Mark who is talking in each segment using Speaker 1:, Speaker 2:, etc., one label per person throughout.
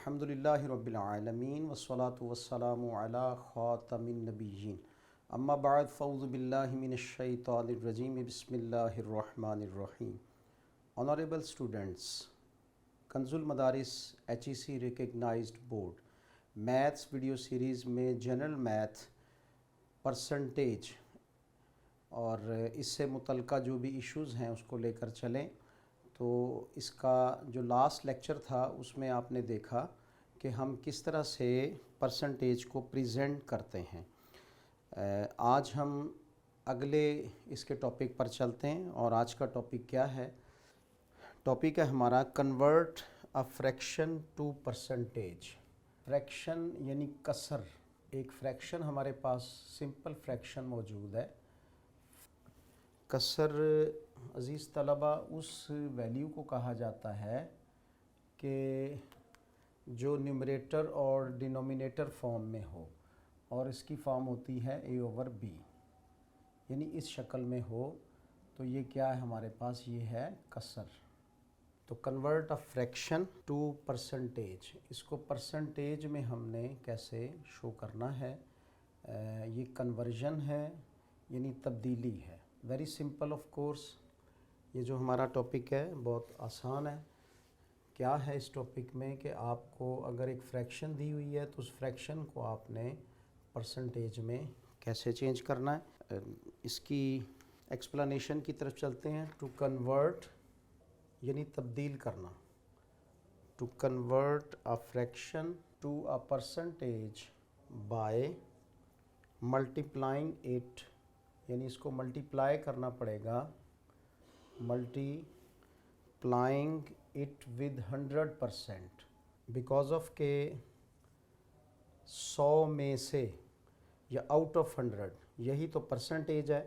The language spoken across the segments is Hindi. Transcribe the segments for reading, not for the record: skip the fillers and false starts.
Speaker 1: अल्हम्दुलिल्लाहि रब्बिल आलमीन वस्सलातु वस्सलामु अला खातमिन नबिय्यीन अम्मा बाद फ़ऊज़ु बिल्लाहि मिनश शैतानिर रजीम बिस्मिल्लाहिर रहमानिर रहीम। Honourable students, Kanzul Madaris HEC recognised board maths video series में जनरल मैथ परसेंटेज और इससे मुतल्लिक़ा जो भी इश्यूज़ हैं उसको लेकर चलें। तो इसका जो लास्ट लेक्चर था उसमें आपने देखा कि हम किस तरह से परसेंटेज को प्रेजेंट करते हैं। आज हम अगले इसके टॉपिक पर चलते हैं और आज का टॉपिक क्या है? टॉपिक है हमारा convert a fraction to percentage. Fraction यानी कसर, एक फ्रैक्शन हमारे पास सिंपल फ्रैक्शन मौजूद है। कसर अज़ीज़ तलबा उस वैल्यू को कहा जाता है कि जो न्यूमरेटर और डिनोमिनेटर फॉर्म में हो और इसकी फॉर्म होती है a/b, यानी इस शक्ल में हो। तो ये क्या है हमारे पास? ये है कसर। तो convert a fraction to percentage, इसको परसेंटेज में हमने कैसे शो करना है? ये कन्वर्जन है यानी तब्दीली है। Very simple of course. ये जो हमारा टॉपिक है बहुत आसान है। क्या है इस टॉपिक में कि आपको अगर एक फ्रैक्शन दी हुई है तो उस फ्रैक्शन को आपने परसेंटेज में कैसे चेंज करना है। इसकी एक्सप्लेनेशन की तरफ चलते हैं। टू कन्वर्ट यानी तब्दील करना। To convert a fraction to a percentage by multiplying it, यानी इसको मल्टीप्लाई करना पड़ेगा, multiplying it with 100%। Because of के 100 में से या आउट ऑफ 100, यही तो परसेंटेज है।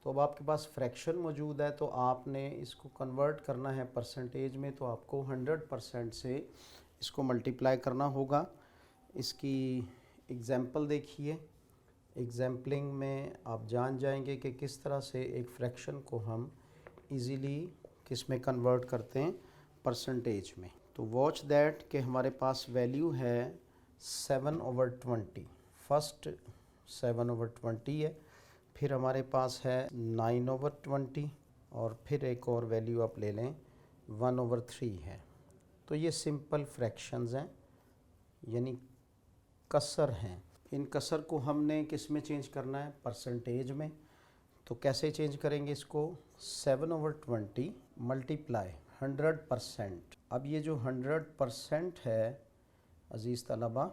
Speaker 1: तो अब आपके पास फ्रैक्शन मौजूद है तो आपने इसको कन्वर्ट करना है परसेंटेज में, तो आपको 100% से इसको मल्टीप्लाई करना होगा। इसकी एग्ज़ाम्पल देखिए। एग्जाम्पलिंग में आप जान जाएंगे कि किस तरह से एक फ्रैक्शन को हम इजीली किस में कन्वर्ट करते हैं? परसेंटेज में। तो वॉच दैट कि हमारे पास वैल्यू है 7/20। फर्स्ट 7/20 है, फिर हमारे पास है 9/20 और फिर एक और वैल्यू आप ले लें 1/3 है। तो ये सिंपल फ्रैक्शंस हैं यानी कसर हैं। इन कसर को हमने किस में चेंज करना है? परसेंटेज में। तो कैसे चेंज करेंगे इसको? 7/20 मल्टीप्लाई 100%। अब ये जो 100% है अज़ीज़ तलबा,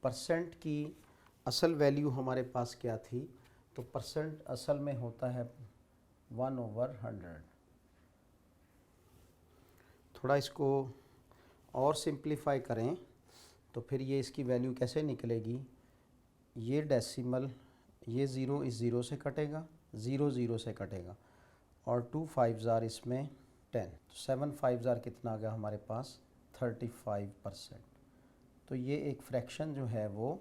Speaker 1: परसेंट की असल वैल्यू हमारे पास क्या थी? तो परसेंट असल में होता है 1/100। थोड़ा इसको और सिंप्लीफाई करें तो फिर ये इसकी वैल्यू कैसे निकलेगी? ये डेसिमल, ये 0 इस 0 से कटेगा, 0 0 से कटेगा और 2 5s आर इसमें 10। तो 7 5s आर कितना आ गया हमारे पास? 35%। तो ये एक फ्रैक्शन जो है वो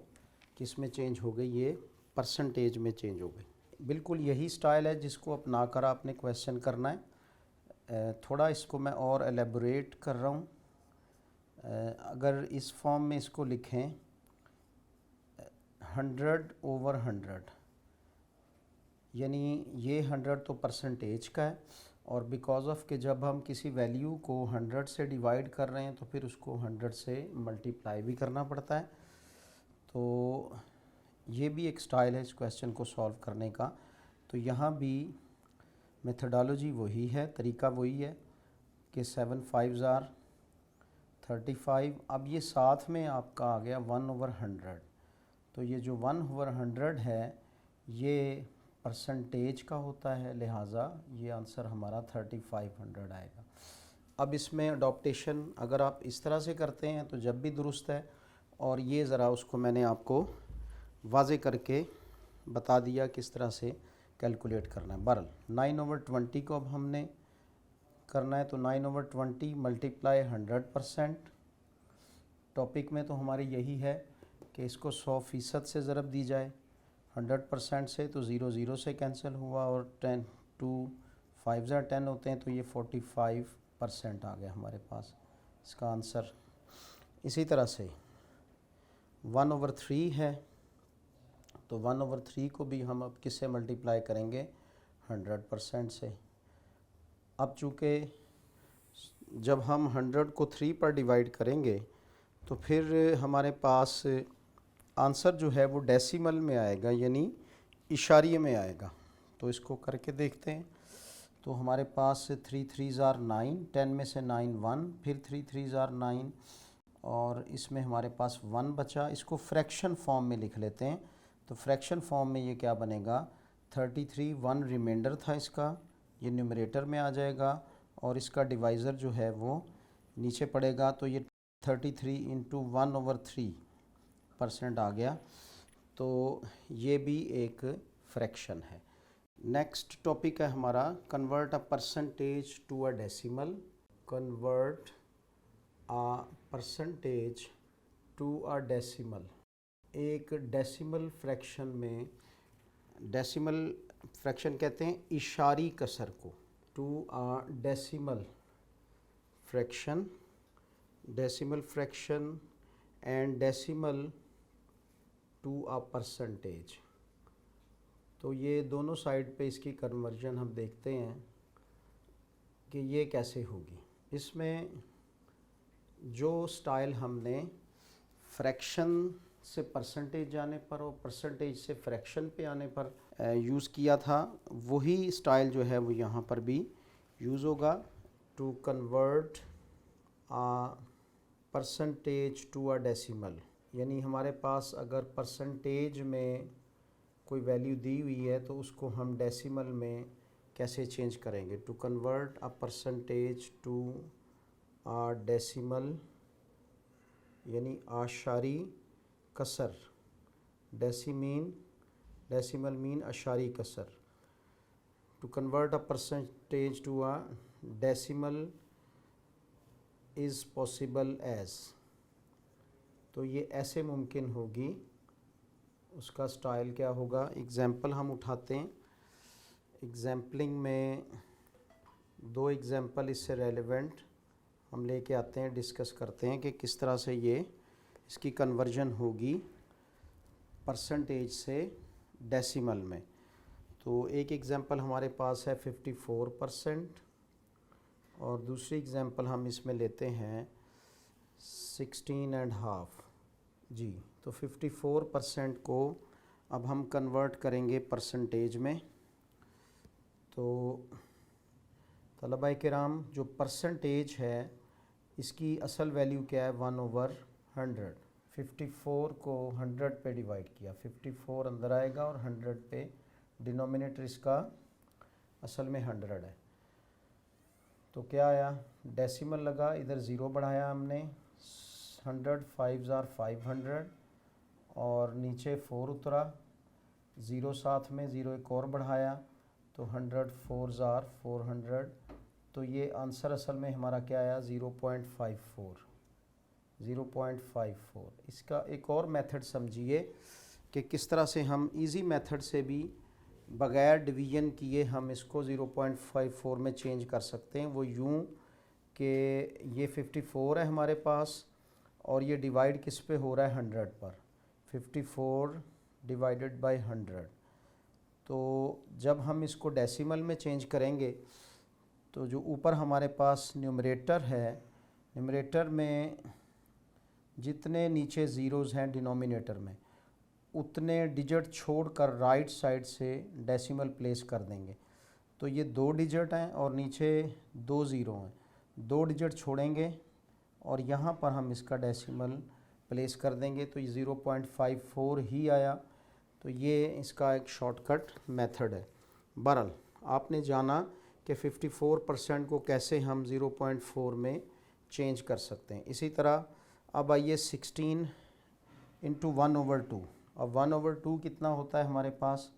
Speaker 1: किस में चेंज हो गई? ये परसेंटेज में चेंज हो गई। बिल्कुल यही स्टाइल है जिसको अपना कर आपने क्वेश्चन करना है। थोड़ा इसको मैं और एलेबोरेट कर रहा हूँ। अगर इस फॉर्म में इसको लिखें 100/100, यानी ये 100 तो परसेंटेज का है और बिकॉज ऑफ कि जब हम किसी वैल्यू को 100 से डिवाइड कर रहे हैं तो फिर उसको 100 से मल्टीप्लाई भी करना पड़ता है। तो ये भी एक स्टाइल है इस क्वेश्चन को सॉल्व करने का। तो यहाँ भी मेथडोलॉजी वही है, तरीका वही है कि 7 5s आर 35। अब ये साथ में आपका आ गया 1/100। तो ये जो 1/100 है ये परसेंटेज का होता है, लिहाजा ये आंसर हमारा 3500 आएगा। अब इसमें अडॉप्टेशन अगर आप इस तरह से करते हैं तो जब भी दुरुस्त है, और ये ज़रा उसको मैंने आपको वाज़े करके बता दिया किस तरह से कैलकुलेट करना है। बहरहाल 9/20 को अब हमने करना है तो 9/20 मल्टीप्लाई 100%। टॉपिक में तो हमारी यही है कि इसको 100% से ज़रब दी जाए 100% से, तो 0 0 से कैंसिल हुआ और 10 2 5s आर 10 होते हैं तो ये 45% आ गया हमारे पास इसका आंसर। इसी तरह से 1/3 है, तो 1/3 को भी हम अब किससे मल्टीप्लाई करेंगे, 100% से। अब चूँकि जब हम 100 को 3 पर डिवाइड करेंगे तो फिर हमारे पास आंसर जो है वो डेसिमल में आएगा, यानी इशारिये में आएगा। तो इसको करके देखते हैं। तो हमारे पास 3 3s are 9, 10 में से 9 1, फिर 3 3s are 9 और इसमें हमारे पास 1 बचा। इसको फ्रैक्शन फॉर्म में लिख लेते हैं। तो फ्रैक्शन फॉर्म में ये क्या बनेगा, 33 1 रिमाइंडर था इसका, ये न्यूमरेटर में आ जाएगा और इसका डिवाइज़र जो है वो नीचे पड़ेगा। तो ये 33 इंटू 1/3% आ गया। तो ये भी एक फ्रैक्शन है। नेक्स्ट टॉपिक है हमारा convert a percentage to a decimal. Convert a percentage to a decimal. एक डेसिमल फ्रैक्शन में, डेसिमल फ्रैक्शन कहते हैं इशारी कसर को, to a decimal fraction, decimal fraction and decimal to a percentage. तो ये दोनों साइड पे इसकी कन्वर्जन हम देखते हैं कि ये कैसे होगी। इसमें जो स्टाइल हमने फ्रैक्शन से परसेंटेज जाने पर और परसेंटेज से फ्रैक्शन पे आने पर यूज़ किया था, वही स्टाइल जो है वो यहाँ पर भी यूज़ होगा। To convert a percentage to a decimal, यानी हमारे पास अगर परसेंटेज में कोई वैल्यू दी हुई है तो उसको हम डेसिमल में कैसे चेंज करेंगे। To convert a percentage to a decimal, यानी आशारी कसर, डेसिमल मीन आशारी कसर। To convert a percentage to a decimal is possible as, तो ये ऐसे मुमकिन होगी। उसका स्टाइल क्या होगा, एग्ज़ाम्पल हम उठाते हैं। एग्ज़ाम्पलिंग में 2 एग्ज़ाम्पल इससे रेलेवेंट हम लेके आते हैं, डिस्कस करते हैं कि किस तरह से ये इसकी कन्वर्जन होगी परसेंटेज से डेसिमल में। तो एक एग्ज़ाम्पल हमारे पास है 54% और दूसरी एग्ज़ाम्पल हम इसमें लेते हैं 16.5 जी। तो 54% को अब हम कन्वर्ट करेंगे परसेंटेज में। तो तलबा किराम, जो परसेंटेज है इसकी असल वैल्यू क्या है, 1/100। 54 को 100 पे डिवाइड किया, 54 अंदर आएगा और 100 पे, डिनोमिनेटर इसका असल में 100 है। तो क्या आया, डेसिमल लगा, इधर ज़ीरो बढ़ाया हमने, 100 5s are 500 और नीचे 4 उतरा, ज़ीरो साथ में ज़ीरो एक और बढ़ाया तो 100 4s are 400। तो ये आंसर असल में हमारा क्या आया, 0.54। इसका एक और मेथड समझिए कि किस तरह से हम इजी मेथड से भी बग़ैर डिवीज़न किए हम इसको 0.54 में चेंज कर सकते हैं। वो यूँ कि ये 54 है हमारे पास और ये डिवाइड किस पे हो रहा है, 100 पर। 54 डिवाइडेड बाय 100। तो जब हम इसको डेसिमल में चेंज करेंगे तो जो ऊपर हमारे पास न्यूमरेटर है, न्यूमरेटर में जितने नीचे ज़ीरोज़ हैं डिनोमिनेटर में, उतने डिजिट छोड़कर राइट साइड से डेसिमल प्लेस कर देंगे। तो ये 2 डिजिट हैं और नीचे 2 ज़ीरो हैं, 2 डिजिट छोड़ेंगे और यहाँ पर हम इसका डेसिमल प्लेस कर देंगे तो ये 0.54 ही आया। तो ये इसका एक शॉर्टकट मेथड है। बहरहाल आपने जाना कि 54% को कैसे हम 0.4 में चेंज कर सकते हैं। इसी तरह अब आइए 16 इंटू 1/2। अब 1/2 कितना होता है हमारे पास,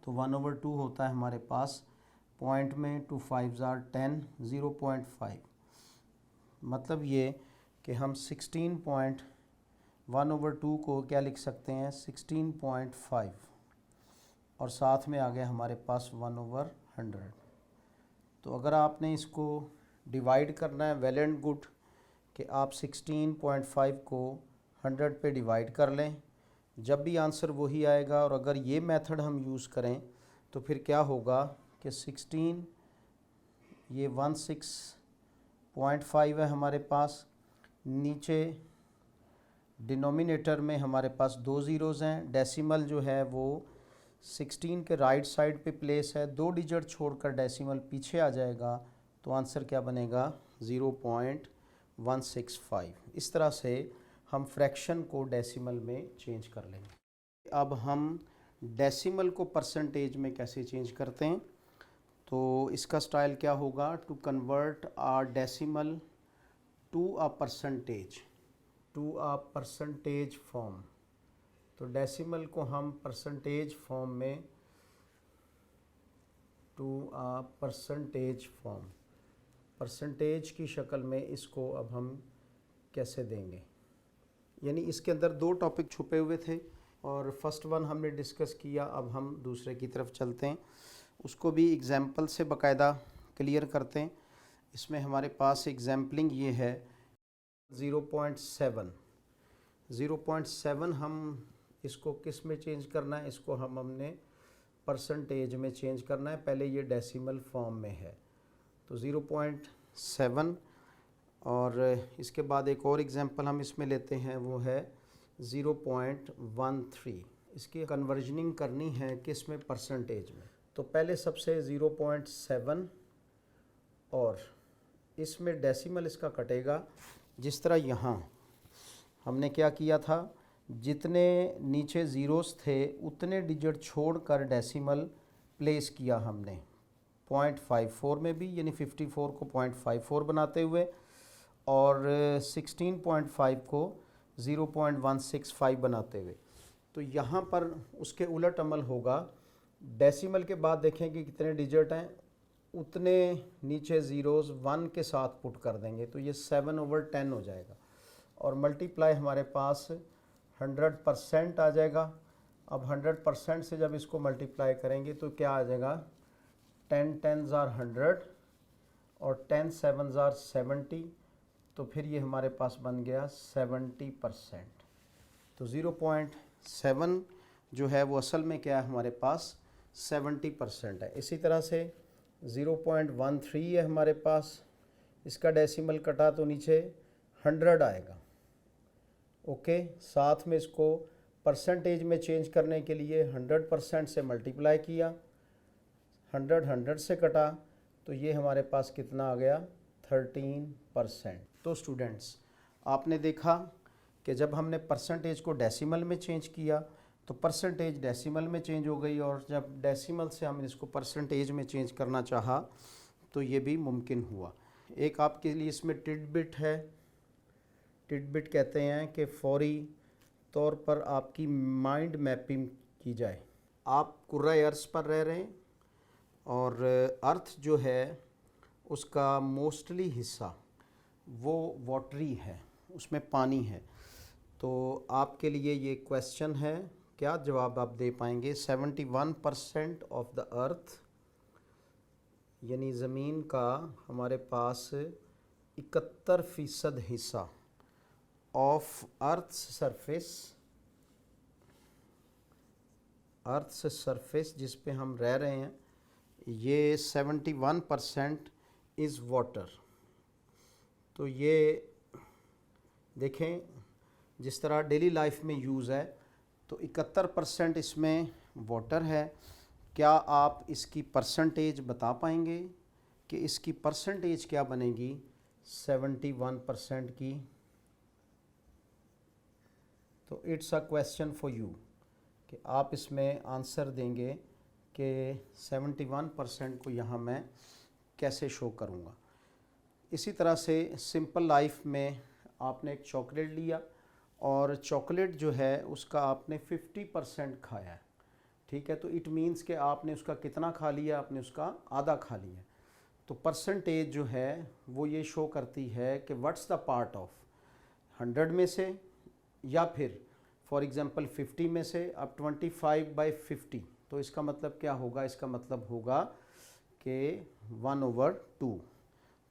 Speaker 1: तो 1/2 होता है हमारे पास पॉइंट में 2 5s are 10, 0.5। मतलब ये कि हम 16.1/2 को क्या लिख सकते हैं, 16.5 और साथ में आ गया हमारे पास 1/100। तो अगर आपने इसको डिवाइड करना है वेल एंड गुड कि आप 16.5 को 100 पे डिवाइड कर लें, जब भी आंसर वही आएगा। और अगर ये मेथड हम यूज़ करें तो फिर क्या होगा कि 16 ये 16.5 है हमारे पास, नीचे डिनोमिनेटर में हमारे पास 2 ज़ीरोज़ हैं, डेसिमल जो है वो 16 के राइट साइड पे प्लेस है, 2 डिजिट छोड़कर डेसिमल पीछे आ जाएगा, तो आंसर क्या बनेगा 0.165। इस तरह से हम फ्रैक्शन को डेसिमल में चेंज कर लेंगे। अब हम डेसिमल को परसेंटेज में कैसे चेंज करते हैं, तो इसका स्टाइल क्या होगा, to convert our decimal to a percentage form. तो डेसिमल को हम परसेंटेज फॉर्म में परसेंटेज की शक्ल में इसको अब हम कैसे देंगे। यानी इसके अंदर 2 टॉपिक छुपे हुए थे और फर्स्ट वन हमने डिस्कस किया, अब हम दूसरे की तरफ चलते हैं, उसको भी एग्जाम्पल से बाकायदा क्लियर करते हैं। इसमें हमारे पास एग्जाम्पलिंग ये है 0.7 हम इसको किस में चेंज करना है, इसको हमने परसेंटेज में चेंज करना है। पहले ये डेसिमल फॉर्म में है, तो 0.7। और इसके बाद एक और एग्जांपल हम इसमें लेते हैं, वो है 0.13। इसकी कन्वर्जनिंग करनी है किस में, परसेंटेज में। तो पहले सबसे 0.7 और इसमें डेसिमल इसका कटेगा जिस तरह यहाँ हमने क्या किया था, जितने नीचे ज़ीरोस थे उतने डिजिट छोड़कर डेसिमल प्लेस किया हमने 0.54 में भी, यानी 54 को 0.54 बनाते हुए और 16.5 को 0.165 बनाते हुए। तो यहाँ पर उसके उलट अमल होगा, डेसिमल के बाद देखेंगे कितने डिजिट हैं, उतने नीचे ज़ीरोज़ 1 के साथ पुट कर देंगे, तो ये 7/10 हो जाएगा। और मल्टीप्लाई हमारे पास 100% आ जाएगा। अब 100% से जब इसको मल्टीप्लाई करेंगे तो क्या आ जाएगा, 10 10s are 100 और 10 7s are 70, तो फिर ये हमारे पास बन गया 70%। तो 0.7 जो है वो असल में क्या है, हमारे पास 70% है। इसी तरह से 0.13 है हमारे पास, इसका डेसिमल कटा तो नीचे 100 आएगा। ओके, साथ में इसको परसेंटेज में चेंज करने के लिए 100% से मल्टीप्लाई किया, 100 से कटा, तो ये हमारे पास कितना आ गया, 13%। तो स्टूडेंट्स, आपने देखा कि जब हमने परसेंटेज को डेसिमल में चेंज किया तो परसेंटेज डेसिमल में चेंज हो गई, और जब डेसिमल से हमने इसको परसेंटेज में चेंज करना चाहा तो ये भी मुमकिन हुआ। एक आपके लिए इसमें टिडबिट है, टिडबिट कहते हैं कि फौरी तौर पर आपकी माइंड मैपिंग की जाए। आप कुर्रा अर्थ पर रह रहे हैं और अर्थ जो है उसका मोस्टली हिस्सा वो वाटरी है, उसमें पानी है। तो आपके लिए ये क्वेश्चन है, क्या जवाब आप दे पाएंगे। 71% ऑफ द अर्थ, यानी ज़मीन का हमारे पास 71% हिस्सा ऑफ अर्थ's सरफेस जिस पे हम रह रहे हैं, ये 71% इज़ वाटर। तो ये देखें जिस तरह डेली लाइफ में यूज़ है, तो 71% इसमें वाटर है। क्या आप इसकी परसेंटेज बता पाएंगे कि इसकी परसेंटेज क्या बनेगी 71% की। तो it's a question for you कि आप इसमें आंसर देंगे कि 71% को यहाँ मैं कैसे शो करूँगा। इसी तरह से सिंपल लाइफ में आपने एक चॉकलेट लिया और चॉकलेट जो है उसका आपने 50% खाया है, ठीक है, तो इट मीन्स कि आपने उसका कितना खा लिया, आपने उसका आधा खा लिया। तो परसेंटेज जो है वो ये शो करती है कि व्हाट्स द पार्ट ऑफ 100 में से, या फिर फॉर एग्ज़ाम्पल 50 में से, अब 25/50। तो इसका मतलब क्या होगा, इसका मतलब होगा कि 1/2,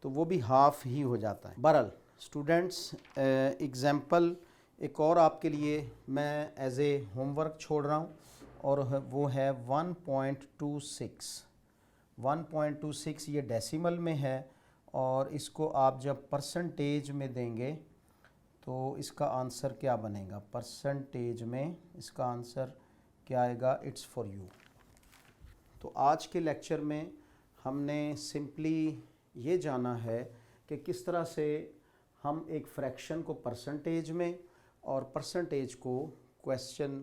Speaker 1: तो वो भी हाफ ही हो जाता है। बहरहाल स्टूडेंट्स, एग्ज़ाम्पल एक और आपके लिए मैं एज ए होमवर्क छोड़ रहा हूँ और वो है 1.26। 1.26 ये डेसिमल में है और इसको आप जब परसेंटेज में देंगे तो इसका आंसर क्या बनेगा? परसेंटेज में इसका आंसर क्या आएगा? It's for you. तो आज के लेक्चर में हमने सिंपली ये जाना है कि किस तरह से हम एक फ्रैक्शन को परसेंटेज में और परसेंटेज को क्वेश्चन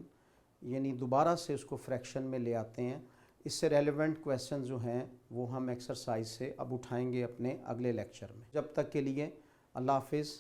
Speaker 1: यानी दोबारा से उसको फ्रैक्शन में ले आते हैं। इससे रेलेवेंट क्वेश्चन जो हैं वो हम एक्सरसाइज से अब उठाएंगे अपने अगले लेक्चर में। जब तक के लिए अल्लाह हाफिज़।